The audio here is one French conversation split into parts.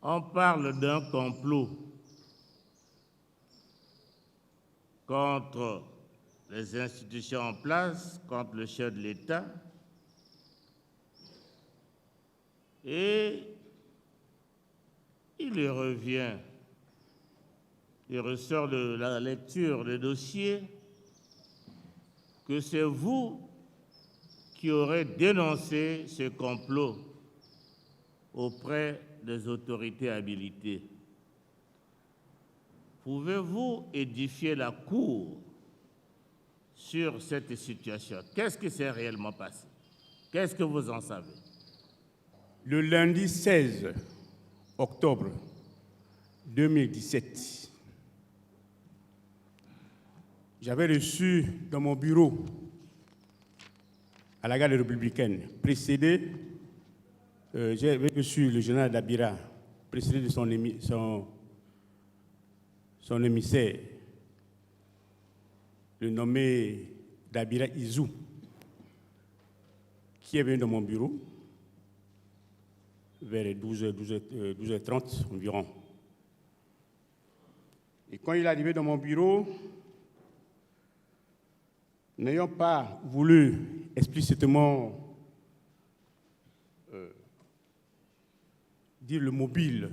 On parle d'un complot contre les institutions en place, contre le chef de l'État. Et il lui revient, il ressort de la lecture des dossiers que c'est vous qui aurez dénoncé ce complot auprès des autorités habilitées. Pouvez-vous édifier la Cour sur cette situation? Qu'est-ce qui s'est réellement passé? Qu'est-ce que vous en savez? Le lundi 16 octobre 2017, j'avais reçu dans mon bureau à la garde républicaine, précédé, j'avais reçu le général Dabira, précédé de son émissaire, le nommé Dabira Izou, qui est venu dans mon bureau vers 12h30 environ. Et quand il est arrivé dans mon bureau, n'ayant pas voulu explicitement dire le mobile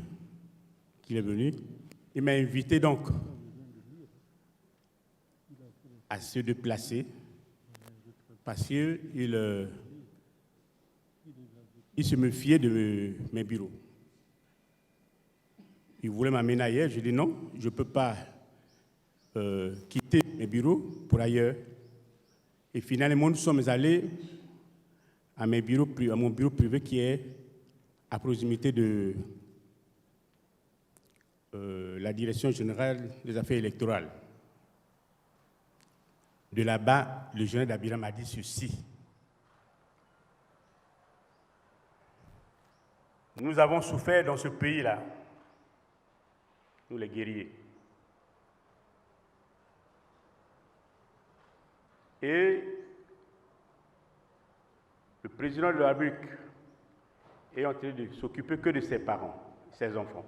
qu'il est venu, il m'a invité donc à se déplacer parce qu'il se méfiait de mes bureaux. Il voulait m'amener ailleurs. Je dis non, je ne peux pas quitter mes bureaux pour ailleurs. Et finalement, nous sommes allés à mon bureau privé qui est à proximité de la Direction générale des affaires électorales. De là-bas, le général Dabira m'a dit ceci. Nous avons souffert dans ce pays-là, nous les guerriers. Et le président de la République est en train de s'occuper que de ses parents, ses enfants.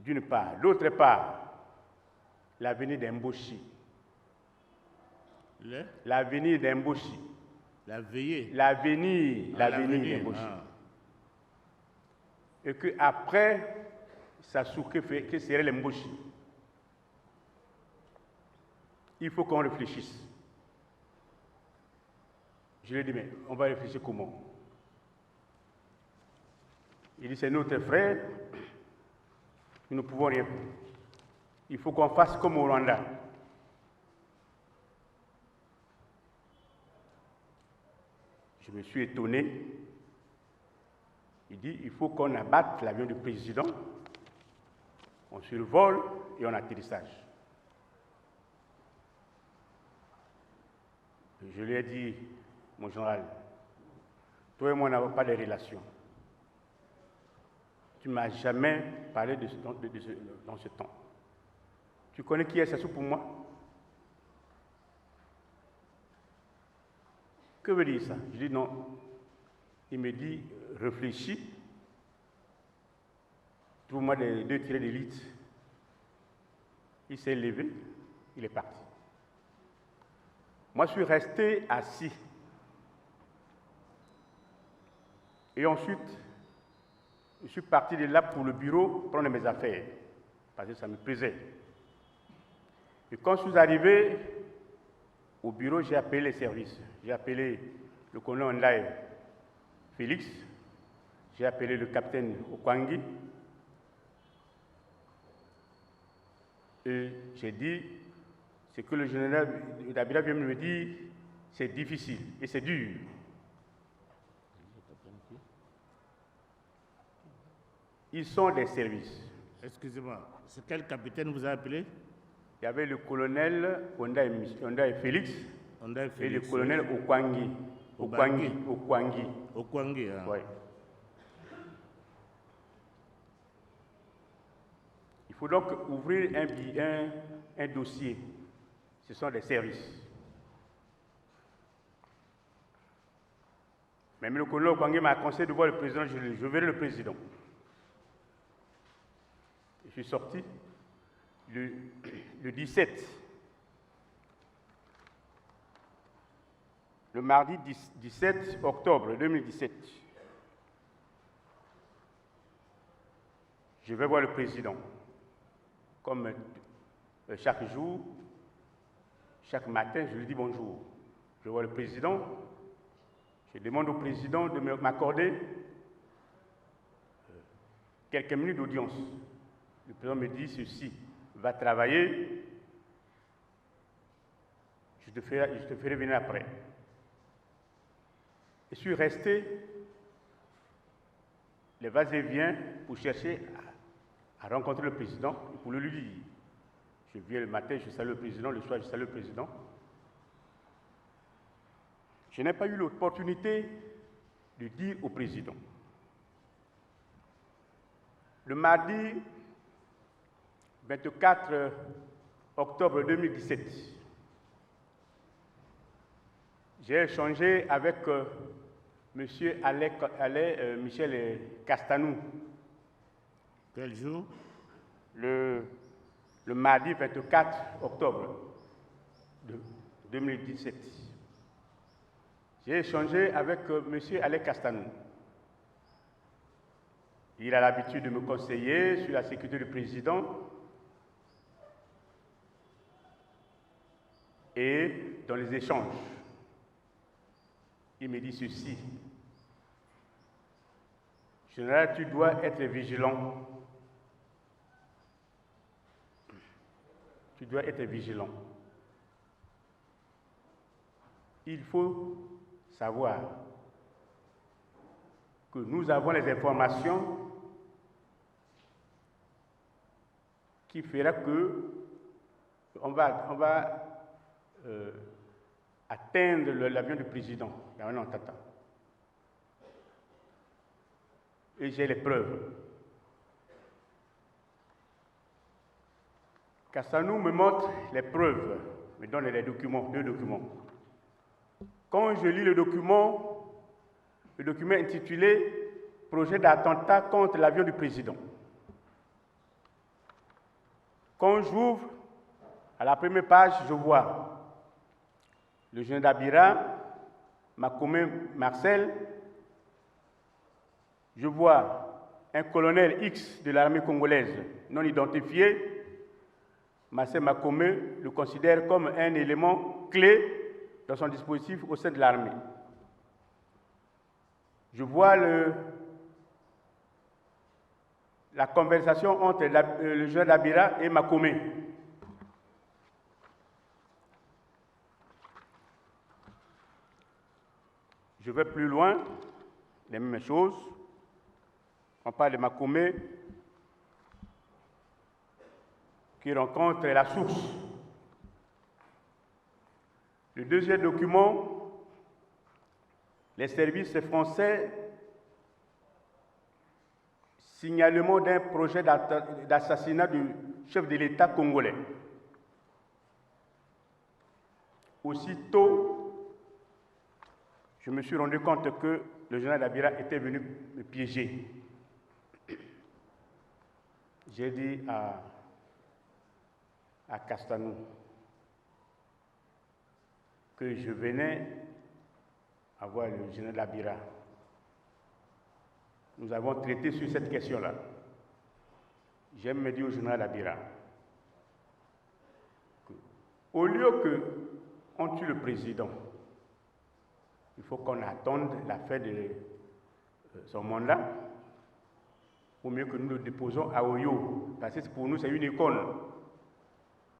D'une part. D'autre part, l'avenir d'Emboshi. L'avenir d'Emboshi. L'avenir d'Emboshi. Ah. Et qu'après, que serait l'Emboshi. Il faut qu'on réfléchisse. Je lui ai dit, mais on va réfléchir comment? Il dit, c'est notre frère, nous ne pouvons rien faire. Il faut qu'on fasse comme au Rwanda. Je me suis étonné. Il dit, il faut qu'on abatte l'avion du président, on survole et on atterrissage. Je lui ai dit, mon général, toi et moi n'avons pas de relations. Tu ne m'as jamais parlé dans ce temps. Tu connais qui est Sassou pour moi? Que veut dire ça? Je dis non. Il me dit, réfléchis. Trouve-moi deux tirés d'élite. Il s'est levé, il est parti. Moi, je suis resté assis. Et ensuite, je suis parti de là pour le bureau prendre mes affaires, parce que ça me plaisait. Et quand je suis arrivé au bureau, j'ai appelé les services. J'ai appelé le colonel Ndaye Félix, j'ai appelé le capitaine Okwangi, et j'ai dit, ce que le général Dabira vient de me dire, c'est difficile et c'est dur. Ils sont des services. Excusez-moi, c'est quel capitaine vous a appelé? Il y avait le colonel Ndaye Félix et le colonel Okwangi. Okwangi, hein. Oui. Il faut donc ouvrir un dossier. Ce sont des services. Mais le colonel Okwangé m'a conseillé de voir le président, je verrai le président. Je suis sorti le 17. Le mardi 17 octobre 2017. Je vais voir le président. Comme chaque jour, chaque matin, je lui dis bonjour. Je vois le président. Je demande au président de m'accorder quelques minutes d'audience. Le président me dit ceci, va travailler, je te ferai venir après. Je suis resté les va-et-vient pour chercher à rencontrer le président et pour le lui dire. Je viens le matin, je salue le président, le soir, je salue le président. Je n'ai pas eu l'opportunité de dire au président. Le mardi 24 octobre 2017, j'ai échangé avec M. Michel Castanou. Quel jour? Le mardi 24 octobre 2017. J'ai échangé avec M. Alec Castanou. Il a l'habitude de me conseiller sur la sécurité du président. Et dans les échanges, il me dit ceci. Général, tu dois être vigilant. Tu dois être vigilant. Il faut savoir que nous avons les informations qui fera que on va atteindre l'avion du président. Et j'ai les preuves. Castanou me montre les preuves, me donne les documents, 2 documents. Quand je lis le document intitulé « Projet d'attentat contre l'avion du président », quand j'ouvre, à la première page, je vois le général Dabira, Makomé Marcel, je vois un colonel X de l'armée congolaise non identifié. Marcel Makomé le considère comme un élément clé dans son dispositif au sein de l'armée. Je vois la conversation entre le général Dabira et Makomé. Je vais plus loin, les mêmes choses. On parle de Makomé qui rencontre la source. Le deuxième document, les services français, signalement d'un projet d'assassinat du chef de l'État congolais. Aussitôt, je me suis rendu compte que le général Dabira était venu me piéger. J'ai dit à Castanou que je venais à voir le général Dabira. Nous avons traité sur cette question-là. J'aime me dire au général Dabira qu'au lieu qu'on tue le président, il faut qu'on attende la fin de son mandat, ou mieux que nous le déposons à Oyo, parce que pour nous c'est une école.